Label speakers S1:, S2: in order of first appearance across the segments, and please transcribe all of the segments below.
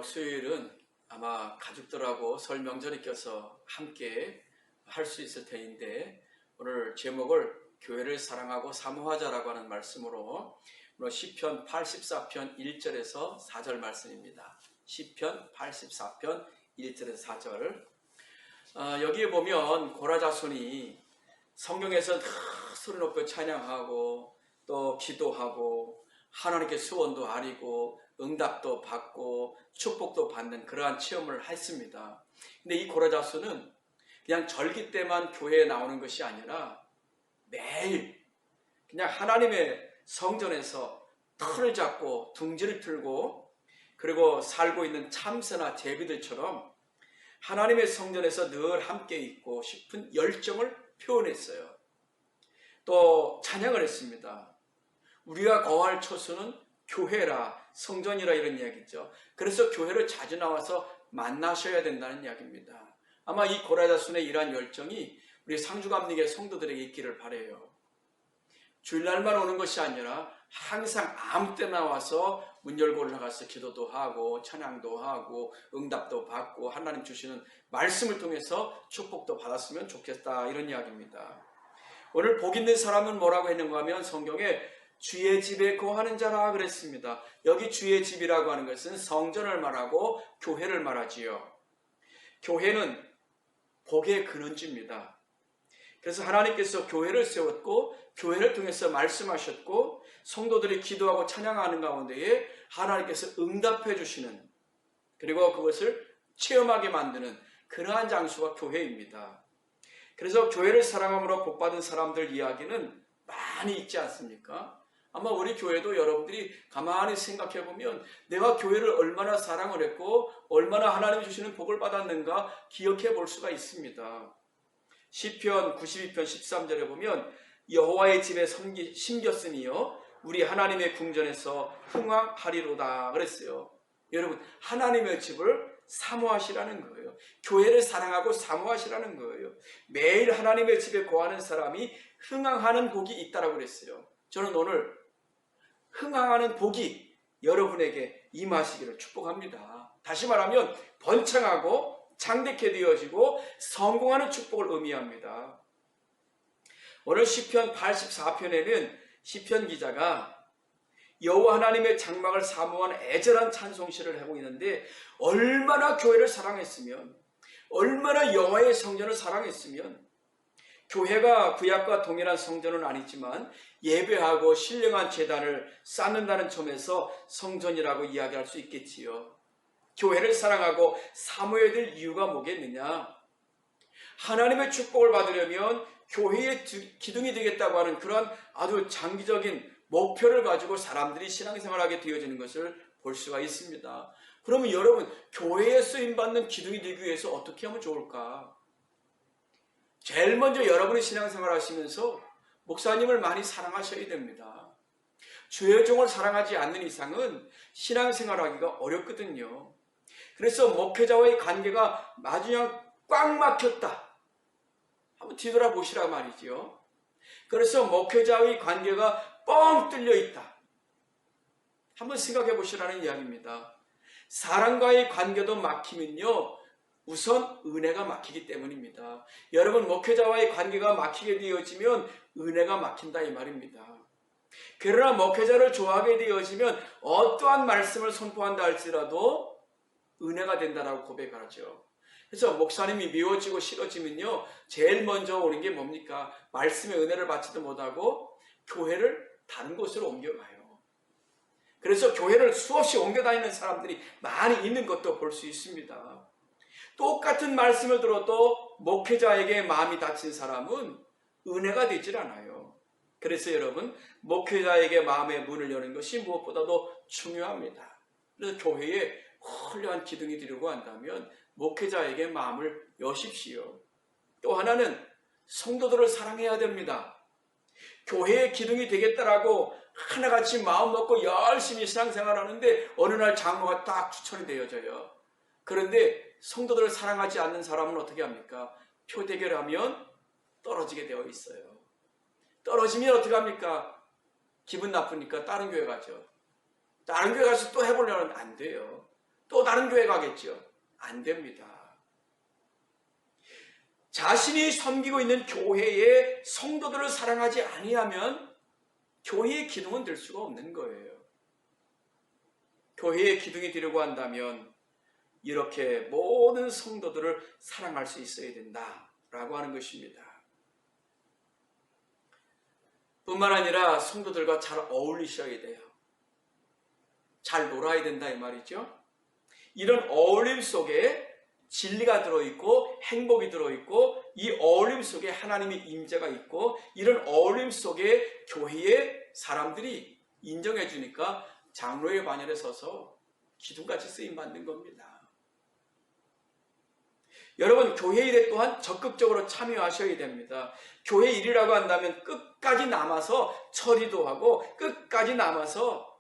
S1: 마지막 수요일은 아마 가족들하고 설 명절이 껴서 함께 할 수 있을 테인데, 오늘 제목을 교회를 사랑하고 사모하자라고 하는 말씀으로 오늘 시편 84편 1절에서 4절 말씀입니다. 시편 84편 1절에서 4절. 여기에 보면 고라 자손이 성경에서 소리 높여 찬양하고 또 기도하고 하나님께 소원도 아리고 응답도 받고 축복도 받는 그러한 체험을 했습니다. 근데 이 고라 자손은 그냥 절기 때만 교회에 나오는 것이 아니라 매일 그냥 하나님의 성전에서 틀을 잡고 둥지를 틀고 그리고 살고 있는 참새나 제비들처럼 하나님의 성전에서 늘 함께 있고 싶은 열정을 표현했어요. 또 찬양을 했습니다. 우리가 거할 처소는 교회라, 성전이라 이런 이야기죠. 그래서 교회를 자주 나와서 만나셔야 된다는 이야기입니다. 아마 이 고라 자손의 이러한 열정이 우리 상주감리교 성도들에게 있기를 바라요. 주일날만 오는 것이 아니라 항상 아무 때나 와서 문 열고 올라가서 기도도 하고 찬양도 하고 응답도 받고 하나님 주시는 말씀을 통해서 축복도 받았으면 좋겠다, 이런 이야기입니다. 오늘 복 있는 사람은 뭐라고 했는가 하면 성경에 주의 집에 거하는 자라 그랬습니다. 여기 주의 집이라고 하는 것은 성전을 말하고 교회를 말하지요. 교회는 복의 근원지입니다. 그래서 하나님께서 교회를 세웠고 교회를 통해서 말씀하셨고 성도들이 기도하고 찬양하는 가운데에 하나님께서 응답해 주시는, 그리고 그것을 체험하게 만드는 그러한 장소가 교회입니다. 그래서 교회를 사랑함으로 복받은 사람들 이야기는 많이 있지 않습니까? 아마 우리 교회도 여러분들이 가만히 생각해 보면 내가 교회를 얼마나 사랑을 했고 얼마나 하나님이 주시는 복을 받았는가 기억해 볼 수가 있습니다. 시편 92편 13절에 보면 여호와의 집에 심겼으니요 우리 하나님의 궁전에서 흥왕하리로다 그랬어요. 여러분, 하나님의 집을 사모하시라는 거예요. 교회를 사랑하고 사모하시라는 거예요. 매일 하나님의 집에 거하는 사람이 흥왕하는 복이 있다라고 그랬어요. 저는 오늘 흥왕하는 복이 여러분에게 임하시기를 축복합니다. 다시 말하면 번창하고 창대케 되어지고 성공하는 축복을 의미합니다. 오늘 시편 84편에는 시편 기자가 여호와 하나님의 장막을 사모한 애절한 찬송시를 하고 있는데, 얼마나 교회를 사랑했으면, 얼마나 여호와의 성전을 사랑했으면, 교회가 구약과 동일한 성전은 아니지만 예배하고 신령한 제단을 쌓는다는 점에서 성전이라고 이야기할 수 있겠지요. 교회를 사랑하고 사모해야 될 이유가 뭐겠느냐? 하나님의 축복을 받으려면 교회의 기둥이 되겠다고 하는 그런 아주 장기적인 목표를 가지고 사람들이 신앙생활하게 되어지는 것을 볼 수가 있습니다. 그러면 여러분, 교회에 쓰임받는 기둥이 되기 위해서 어떻게 하면 좋을까? 제일 먼저 여러분이 신앙생활 하시면서 목사님을 많이 사랑하셔야 됩니다. 주의 종을 사랑하지 않는 이상은 신앙생활 하기가 어렵거든요. 그래서 목회자와의 관계가 아주 그냥 꽉 막혔다. 한번 뒤돌아보시라 말이죠. 그래서 목회자와의 관계가 뻥 뚫려 있다. 한번 생각해 보시라는 이야기입니다. 사람과의 관계도 막히면요, 우선 은혜가 막히기 때문입니다. 여러분, 목회자와의 관계가 막히게 되어지면 은혜가 막힌다 이 말입니다. 그러나 목회자를 좋아하게 되어지면 어떠한 말씀을 선포한다 할지라도 은혜가 된다라고 고백하죠. 그래서 목사님이 미워지고 싫어지면요, 제일 먼저 오는 게 뭡니까? 말씀의 은혜를 받지도 못하고 교회를 다른 곳으로 옮겨가요. 그래서 교회를 수없이 옮겨다니는 사람들이 많이 있는 것도 볼 수 있습니다. 똑같은 말씀을 들어도 목회자에게 마음이 닫힌 사람은 은혜가 되질 않아요. 그래서 여러분, 목회자에게 마음의 문을 여는 것이 무엇보다도 중요합니다. 그래서 교회에 훌륭한 기둥이 되려고 한다면 목회자에게 마음을 여십시오. 또 하나는 성도들을 사랑해야 됩니다. 교회의 기둥이 되겠다라고 하나같이 마음 먹고 열심히 신앙생활하는데 어느 날 장로가 딱 추천이 되어져요. 그런데 성도들을 사랑하지 않는 사람은 어떻게 합니까? 표대결하면 떨어지게 되어 있어요. 떨어지면 어떻게 합니까? 기분 나쁘니까 다른 교회 가죠. 다른 교회 가서 또 해보려면 안 돼요. 또 다른 교회 가겠죠. 안 됩니다. 자신이 섬기고 있는 교회의 성도들을 사랑하지 아니하면 교회의 기둥은 될 수가 없는 거예요. 교회의 기둥이 되려고 한다면 이렇게 모든 성도들을 사랑할 수 있어야 된다라고 하는 것입니다. 뿐만 아니라 성도들과 잘 어울리셔야 돼요. 잘 놀아야 된다 이 말이죠. 이런 어울림 속에 진리가 들어있고 행복이 들어있고 이 어울림 속에 하나님의 임재가 있고 이런 어울림 속에 교회의 사람들이 인정해 주니까 장로의 반열에 서서 기둥같이 쓰임받는 겁니다. 여러분 교회 일에 또한 적극적으로 참여하셔야 됩니다. 교회 일이라고 한다면 끝까지 남아서 처리도 하고 끝까지 남아서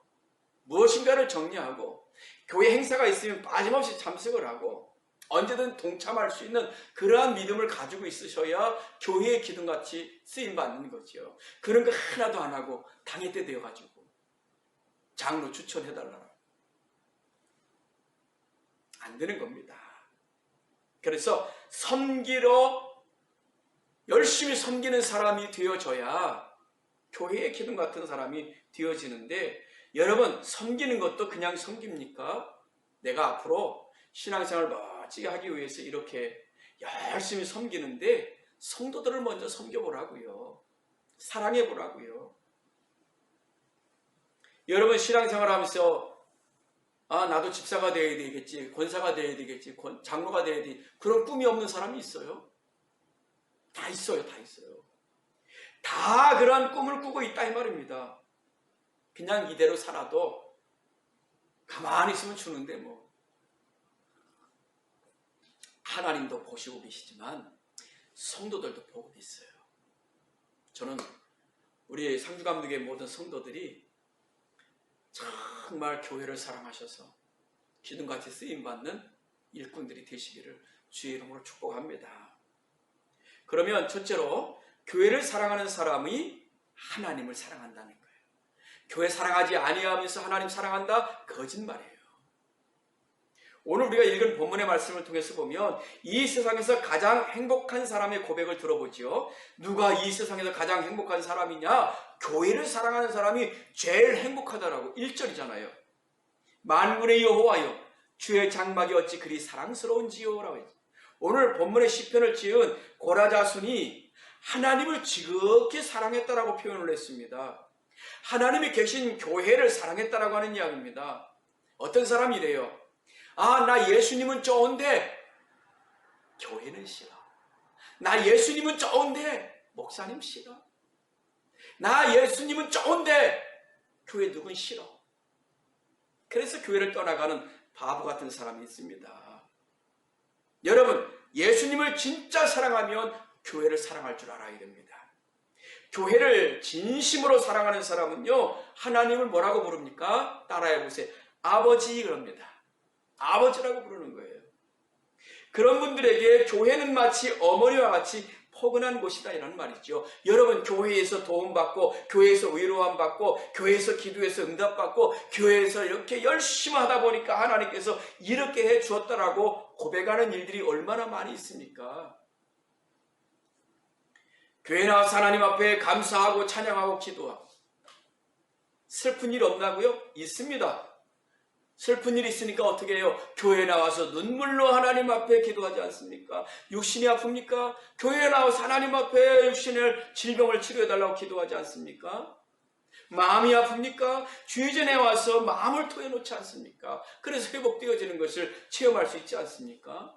S1: 무엇인가를 정리하고 교회 행사가 있으면 빠짐없이 참석을 하고 언제든 동참할 수 있는 그러한 믿음을 가지고 있으셔야 교회의 기둥같이 쓰임받는 거죠. 그런 거 하나도 안 하고 당일 때 되어가지고 장로 추천해달라. 안 되는 겁니다. 그래서 섬기러 열심히 섬기는 사람이 되어져야 교회의 기둥 같은 사람이 되어지는데 여러분 섬기는 것도 그냥 섬깁니까? 내가 앞으로 신앙생활을 멋지게 하기 위해서 이렇게 열심히 섬기는데 성도들을 먼저 섬겨보라고요. 사랑해보라고요. 여러분 신앙생활 하면서 나도 집사가 되어야 되겠지, 권사가 되어야 되겠지, 장로가 되어야 되겠지 그런 꿈이 없는 사람이 있어요? 다 있어요. 다 있어요. 다 그러한 꿈을 꾸고 있다 이 말입니다. 그냥 이대로 살아도 가만히 있으면 주는데 뭐 하나님도 보시고 계시지만 성도들도 보고 있어요. 저는 우리 상주감독의 모든 성도들이 정말 교회를 사랑하셔서 기둥같이 쓰임받는 일꾼들이 되시기를 주의 이름으로 축복합니다. 그러면 첫째로 교회를 사랑하는 사람이 하나님을 사랑한다는 거예요. 교회 사랑하지 아니하면서 하나님 사랑한다? 거짓말이에요. 오늘 우리가 읽은 본문의 말씀을 통해서 보면 이 세상에서 가장 행복한 사람의 고백을 들어보죠. 누가 이 세상에서 가장 행복한 사람이냐? 교회를 사랑하는 사람이 제일 행복하다라고 1절이잖아요. 만군의 여호와여 주의 장막이 어찌 그리 사랑스러운지요 라고 했죠. 오늘 본문의 시편을 지은 고라자순이 하나님을 지극히 사랑했다라고 표현을 했습니다. 하나님이 계신 교회를 사랑했다라고 하는 이야기입니다. 어떤 사람이래요? 나 예수님은 좋은데 교회는 싫어. 나 예수님은 좋은데 목사님 싫어. 나 예수님은 좋은데 교회 누군 싫어. 그래서 교회를 떠나가는 바보 같은 사람이 있습니다. 여러분 예수님을 진짜 사랑하면 교회를 사랑할 줄 알아야 됩니다. 교회를 진심으로 사랑하는 사람은요 하나님을 뭐라고 부릅니까? 따라해보세요. 아버지 그럽니다. 아버지라고 부르는 거예요. 그런 분들에게 교회는 마치 어머니와 같이 포근한 곳이다 이런 말이죠. 여러분 교회에서 도움받고 교회에서 위로함 받고 교회에서 기도해서 응답받고 교회에서 이렇게 열심히 하다 보니까 하나님께서 이렇게 해 주었다라고 고백하는 일들이 얼마나 많이 있습니까? 교회 나와서 하나님 앞에 감사하고 찬양하고 기도하고 슬픈 일 없나고요? 있습니다. 슬픈 일이 있으니까 어떻게 해요? 교회에 나와서 눈물로 하나님 앞에 기도하지 않습니까? 육신이 아픕니까? 교회에 나와서 하나님 앞에 육신의 질병을 치료해달라고 기도하지 않습니까? 마음이 아픕니까? 주의전에 와서 마음을 토해놓지 않습니까? 그래서 회복되어지는 것을 체험할 수 있지 않습니까?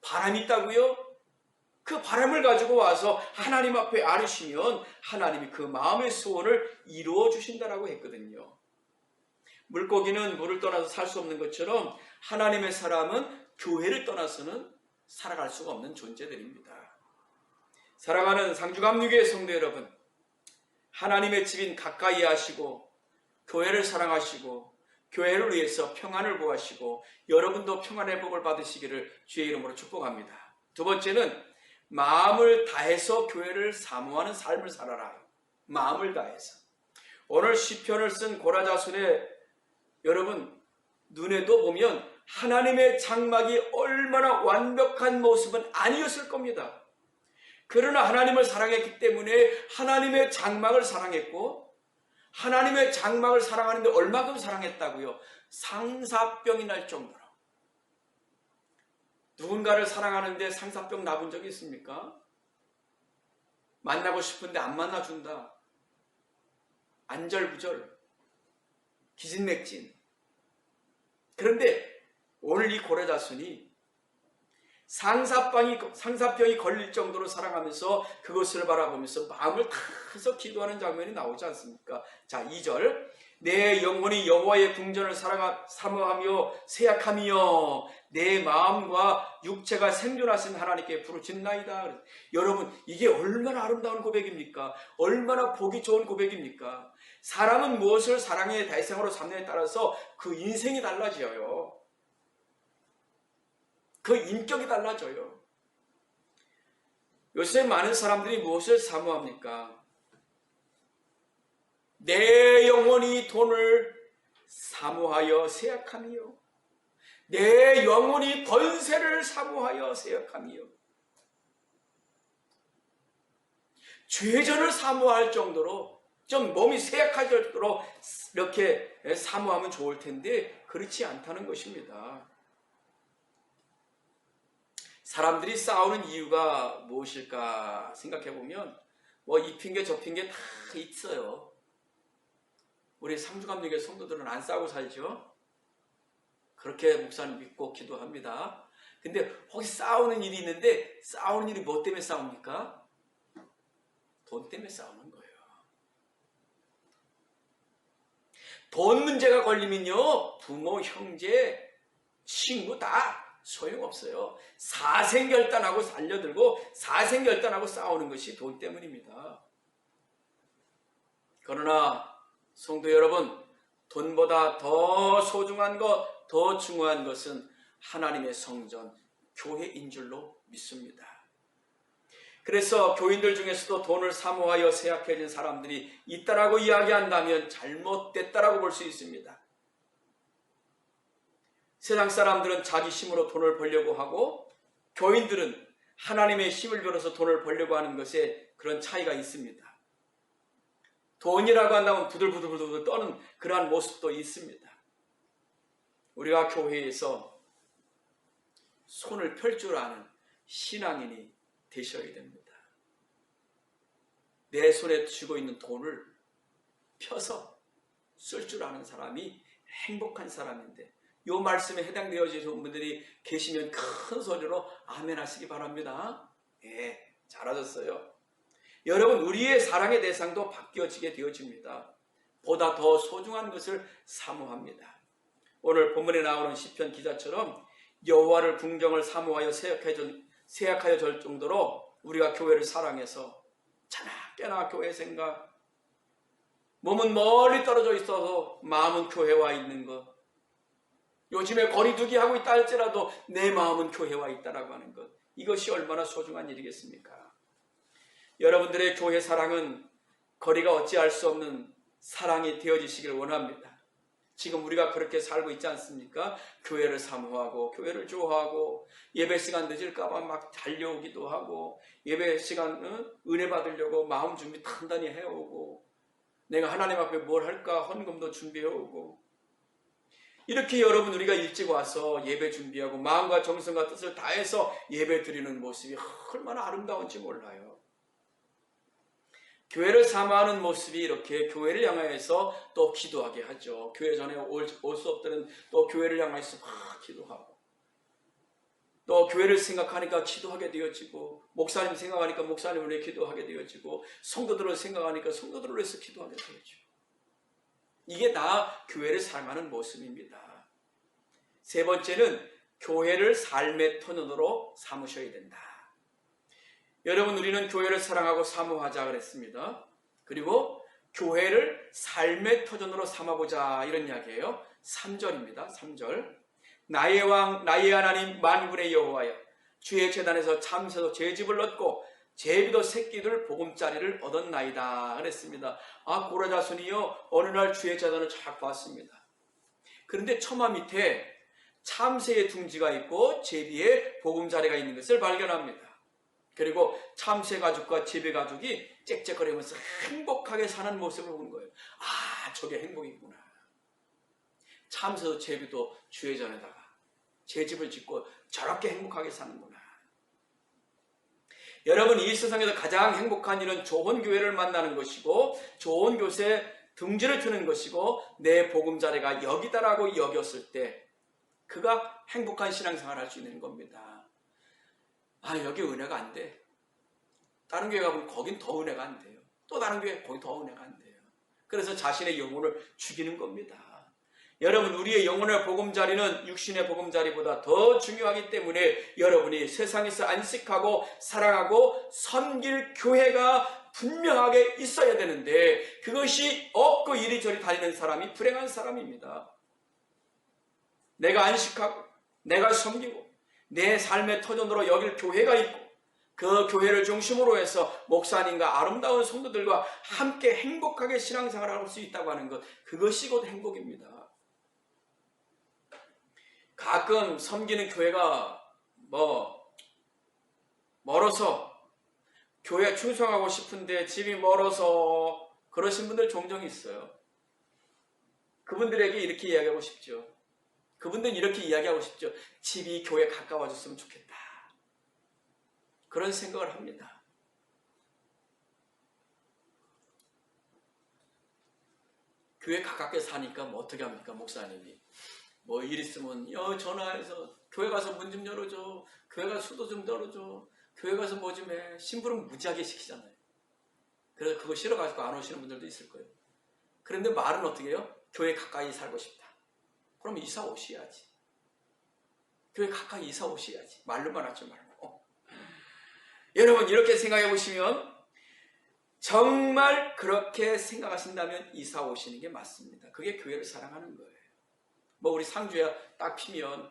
S1: 바람이 있다고요? 그 바람을 가지고 와서 하나님 앞에 아뢰시면 하나님이 그 마음의 소원을 이루어 주신다라고 했거든요. 물고기는 물을 떠나서 살 수 없는 것처럼 하나님의 사람은 교회를 떠나서는 살아갈 수가 없는 존재들입니다. 사랑하는 상주감리교회 성도 여러분, 하나님의 집인 가까이 하시고 교회를 사랑하시고 교회를 위해서 평안을 구하시고 여러분도 평안의 복을 받으시기를 주의 이름으로 축복합니다. 두 번째는 마음을 다해서 교회를 사모하는 삶을 살아라. 마음을 다해서. 오늘 시편을 쓴 고라자순의 여러분 눈에도 보면 하나님의 장막이 얼마나 완벽한 모습은 아니었을 겁니다. 그러나 하나님을 사랑했기 때문에 하나님의 장막을 사랑했고, 하나님의 장막을 사랑하는데 얼마큼 사랑했다고요? 상사병이 날 정도로. 누군가를 사랑하는데 상사병 나본 적이 있습니까? 만나고 싶은데 안 만나준다. 안절부절, 기진맥진. 그런데 오늘 이 고레자손이 상사병이 걸릴 정도로 사랑하면서 그것을 바라보면서 마음을 다해서 기도하는 장면이 나오지 않습니까? 자, 2절. 내 영혼이 여호와의 궁전을 사모하며 세약하며 내 마음과 육체가 생존하신 하나님께 부르짖나이다. 여러분, 이게 얼마나 아름다운 고백입니까? 얼마나 보기 좋은 고백입니까? 사람은 무엇을 사랑의 대상으로 삼느냐에 따라서 그 인생이 달라져요. 그 인격이 달라져요. 요새 많은 사람들이 무엇을 사모합니까? 내 영혼이 돈을 사모하여 세약하며 내 영혼이 권세를 사모하여 세약하며 죄전을 사모할 정도로 좀 몸이 세약할 정도로 이렇게 사모하면 좋을 텐데 그렇지 않다는 것입니다. 사람들이 싸우는 이유가 무엇일까 생각해보면 이 핑계 저 핑계 다 있어요. 우리 상주감리교회 성도들은 안 싸우고 살죠. 그렇게 목사님 믿고 기도합니다. 근데 혹시 싸우는 일이 있는데 싸우는 일이 뭐 때문에 싸웁니까? 돈 때문에 싸우는 거예요. 돈 문제가 걸리면요, 부모, 형제, 친구 다 소용없어요. 사생결단하고 살려들고 사생결단하고 싸우는 것이 돈 때문입니다. 그러나 성도 여러분, 돈보다 더 소중한 것, 더 중요한 것은 하나님의 성전, 교회인 줄로 믿습니다. 그래서 교인들 중에서도 돈을 사모하여 세약해진 사람들이 있다라고 이야기한다면 잘못됐다라고 볼 수 있습니다. 세상 사람들은 자기 힘으로 돈을 벌려고 하고 교인들은 하나님의 힘을 빌어서 돈을 벌려고 하는 것에 그런 차이가 있습니다. 돈이라고 한다면 부들부들 떠는 그러한 모습도 있습니다. 우리가 교회에서 손을 펼 줄 아는 신앙인이 되셔야 됩니다. 내 손에 쥐고 있는 돈을 펴서 쓸 줄 아는 사람이 행복한 사람인데 이 말씀에 해당되어지는 분들이 계시면 큰 소리로 아멘 하시기 바랍니다. 예, 잘하셨어요. 여러분, 우리의 사랑의 대상도 바뀌어지게 되어집니다. 보다 더 소중한 것을 사모합니다. 오늘 본문에 나오는 시편 기자처럼 여호와를 궁정을 사모하여 세약하여 절 정도로 우리가 교회를 사랑해서 자나깨나 교회 생각, 몸은 멀리 떨어져 있어서 마음은 교회와 있는 것, 요즘에 거리두기 하고 있다 할지라도 내 마음은 교회와 있다라고 하는 것, 이것이 얼마나 소중한 일이겠습니까? 여러분들의 교회 사랑은 거리가 어찌할 수 없는 사랑이 되어지시길 원합니다. 지금 우리가 그렇게 살고 있지 않습니까? 교회를 사모하고 교회를 좋아하고 예배 시간 늦을까봐 막 달려오기도 하고 예배 시간 은혜 받으려고 마음 준비 단단히 해오고 내가 하나님 앞에 뭘 할까 헌금도 준비해오고 이렇게 여러분 우리가 일찍 와서 예배 준비하고 마음과 정성과 뜻을 다해서 예배 드리는 모습이 얼마나 아름다운지 몰라요. 교회를 사모하는 모습이 이렇게 교회를 향하여서 또 기도하게 하죠. 교회 전에 올 수 없다는 또 교회를 향해서 막 기도하고 또 교회를 생각하니까 기도하게 되어지고 목사님 생각하니까 목사님을 위해 기도하게 되어지고 성도들을 생각하니까 성도들을 위해서 기도하게 되어지고 이게 다 교회를 사랑하는 모습입니다. 세 번째는 교회를 삶의 터전으로 삼으셔야 된다. 여러분, 우리는 교회를 사랑하고 사모하자 그랬습니다. 그리고 교회를 삶의 터전으로 삼아보자 이런 이야기예요. 3절입니다. 3절. 나의 왕 나의 하나님 만군의 여호와여 주의 제단에서 참새도 제집을 얻고 제비도 새끼들 보금자리를 얻었나이다 그랬습니다. 고라자손이요 어느 날 주의 제단을 쫙 봤습니다. 그런데 처마 밑에 참새의 둥지가 있고 제비의 보금자리가 있는 것을 발견합니다. 그리고 참새 가족과 제비 가족이 짹짹거리면서 행복하게 사는 모습을 본 거예요. 아, 저게 행복이구나. 참새도 제비도 주의 전에다가 제 집을 짓고 저렇게 행복하게 사는구나. 여러분, 이 세상에서 가장 행복한 일은 좋은 교회를 만나는 것이고 좋은 교회에 등지를 트는 것이고 내 보금자리가 여기다라고 여겼을 때 그가 행복한 신앙생활을 할 수 있는 겁니다. 아, 여기 은혜가 안 돼. 다른 교회 가보면 거긴 더 은혜가 안 돼요. 또 다른 교회 거기 더 은혜가 안 돼요. 그래서 자신의 영혼을 죽이는 겁니다. 여러분, 우리의 영혼의 보금자리는 육신의 보금자리보다 더 중요하기 때문에 여러분이 세상에서 안식하고 사랑하고 섬길 교회가 분명하게 있어야 되는데 그것이 없고 이리저리 다니는 사람이 불행한 사람입니다. 내가 안식하고 내가 섬기고 내 삶의 터전으로 여길 교회가 있고 그 교회를 중심으로 해서 목사님과 아름다운 성도들과 함께 행복하게 신앙생활을 할 수 있다고 하는 것, 그것이 곧 행복입니다. 가끔 섬기는 교회가 멀어서 교회에 충성하고 싶은데 집이 멀어서 그러신 분들 종종 있어요. 그분들에게 이렇게 이야기하고 싶죠. 그분들은 이렇게 이야기하고 싶죠. 집이 교회에 가까워졌으면 좋겠다. 그런 생각을 합니다. 교회 가깝게 사니까 뭐 어떻게 합니까? 목사님이 뭐 일 있으면 전화해서 교회 가서 문 좀 열어줘, 교회 가서 수도 좀 열어줘, 교회 가서 뭐 좀 해. 심부름 무지하게 시키잖아요. 그래서 그거 싫어가지고 안 오시는 분들도 있을 거예요. 그런데 말은 어떻게 해요? 교회 가까이 살고 싶다. 그럼 이사 오셔야지. 교회 가까이 이사 오셔야지. 말로만 하지 말고. 여러분, 이렇게 생각해 보시면 정말 그렇게 생각하신다면 이사 오시는 게 맞습니다. 그게 교회를 사랑하는 거예요. 뭐 우리 상주에 딱 피면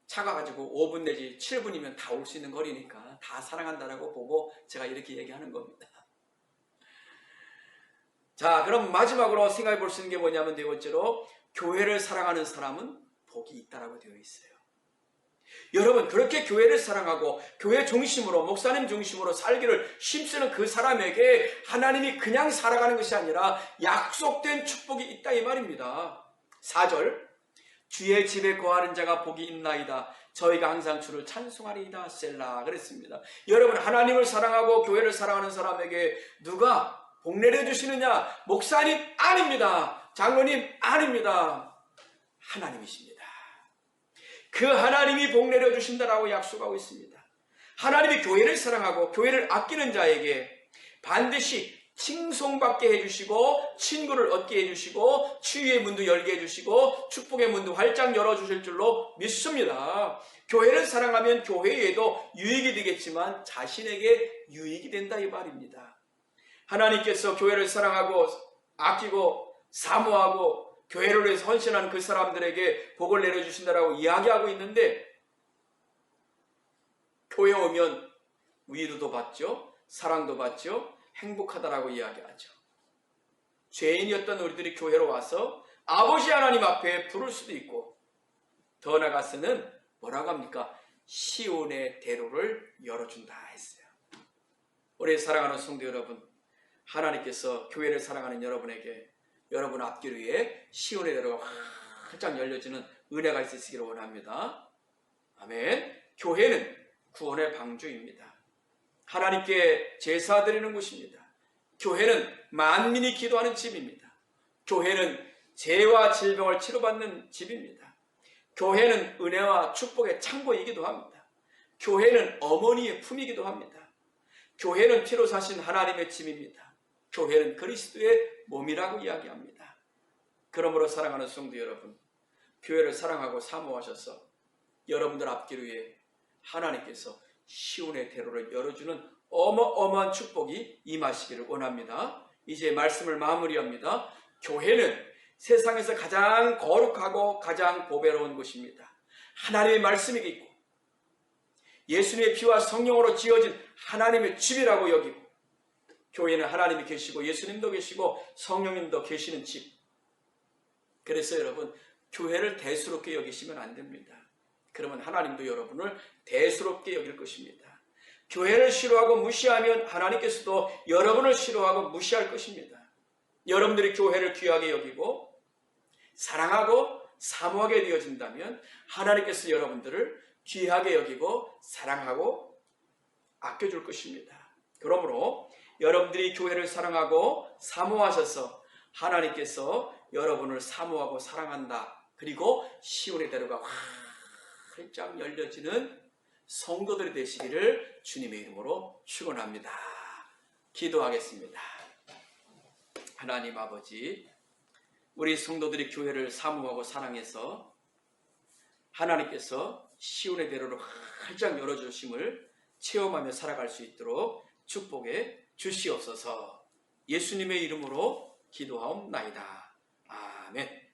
S1: 차가 가지고 5분 내지 7분이면 다 올 수 있는 거리니까 다 사랑한다라고 보고 제가 이렇게 얘기하는 겁니다. 자, 그럼 마지막으로 생각해 볼 수 있는 게 뭐냐면 네 번째로 교회를 사랑하는 사람은 복이 있다라고 되어 있어요. 여러분, 그렇게 교회를 사랑하고 교회 중심으로 목사님 중심으로 살기를 힘쓰는 그 사람에게 하나님이 그냥 살아가는 것이 아니라 약속된 축복이 있다 이 말입니다. 4절, 주의 집에 거하는 자가 복이 있나이다. 저희가 항상 주를 찬송하리이다. 셀라 그랬습니다. 여러분, 하나님을 사랑하고 교회를 사랑하는 사람에게 누가 복 내려주시느냐? 목사님 아닙니다. 장로님 아닙니다. 하나님이십니다. 그 하나님이 복 내려주신다라고 약속하고 있습니다. 하나님이 교회를 사랑하고 교회를 아끼는 자에게 반드시 칭송받게 해주시고 친구를 얻게 해주시고 치유의 문도 열게 해주시고 축복의 문도 활짝 열어주실 줄로 믿습니다. 교회를 사랑하면 교회에도 유익이 되겠지만 자신에게 유익이 된다 이 말입니다. 하나님께서 교회를 사랑하고 아끼고 사모하고 교회를 위해서 헌신하는 그 사람들에게 복을 내려주신다라고 이야기하고 있는데 교회 오면 위로도 받죠. 사랑도 받죠. 행복하다라고 이야기하죠. 죄인이었던 우리들이 교회로 와서 아버지 하나님 앞에 부를 수도 있고 더 나아가서는 뭐라고 합니까? 시온의 대로를 열어준다 했어요. 우리 사랑하는 성도 여러분, 하나님께서 교회를 사랑하는 여러분에게 여러분 앞길 위에 시온의 대로가 활짝 열려지는 은혜가 있으시기를 원합니다. 아멘. 교회는 구원의 방주입니다. 하나님께 제사 드리는 곳입니다. 교회는 만민이 기도하는 집입니다. 교회는 죄와 질병을 치료받는 집입니다. 교회는 은혜와 축복의 창고이기도 합니다. 교회는 어머니의 품이기도 합니다. 교회는 피로 사신 하나님의 집입니다. 교회는 그리스도의 몸이라고 이야기합니다. 그러므로 사랑하는 성도 여러분, 교회를 사랑하고 사모하셔서 여러분들 앞길 위에 하나님께서 시온의 대로를 열어주는 어마어마한 축복이 임하시기를 원합니다. 이제 말씀을 마무리합니다. 교회는 세상에서 가장 거룩하고 가장 보배로운 곳입니다. 하나님의 말씀이 있고 예수님의 피와 성령으로 지어진 하나님의 집이라고 여기고 교회는 하나님이 계시고 예수님도 계시고 성령님도 계시는 집. 그래서 여러분, 교회를 대수롭게 여기시면 안 됩니다. 그러면 하나님도 여러분을 대수롭게 여길 것입니다. 교회를 싫어하고 무시하면 하나님께서도 여러분을 싫어하고 무시할 것입니다. 여러분들이 교회를 귀하게 여기고 사랑하고 사모하게 되어진다면 하나님께서 여러분들을 귀하게 여기고 사랑하고 아껴줄 것입니다. 그러므로 여러분들이 교회를 사랑하고 사모하셔서 하나님께서 여러분을 사모하고 사랑한다. 그리고 시온의 대로가 활짝 열려지는 성도들이 되시기를 주님의 이름으로 축원합니다. 기도하겠습니다. 하나님 아버지, 우리 성도들이 교회를 사모하고 사랑해서 하나님께서 시온의 대로를 활짝 열어주심을 체험하며 살아갈 수 있도록 축복해 주시옵소서. 예수님의 이름으로 기도하옵나이다. 아멘.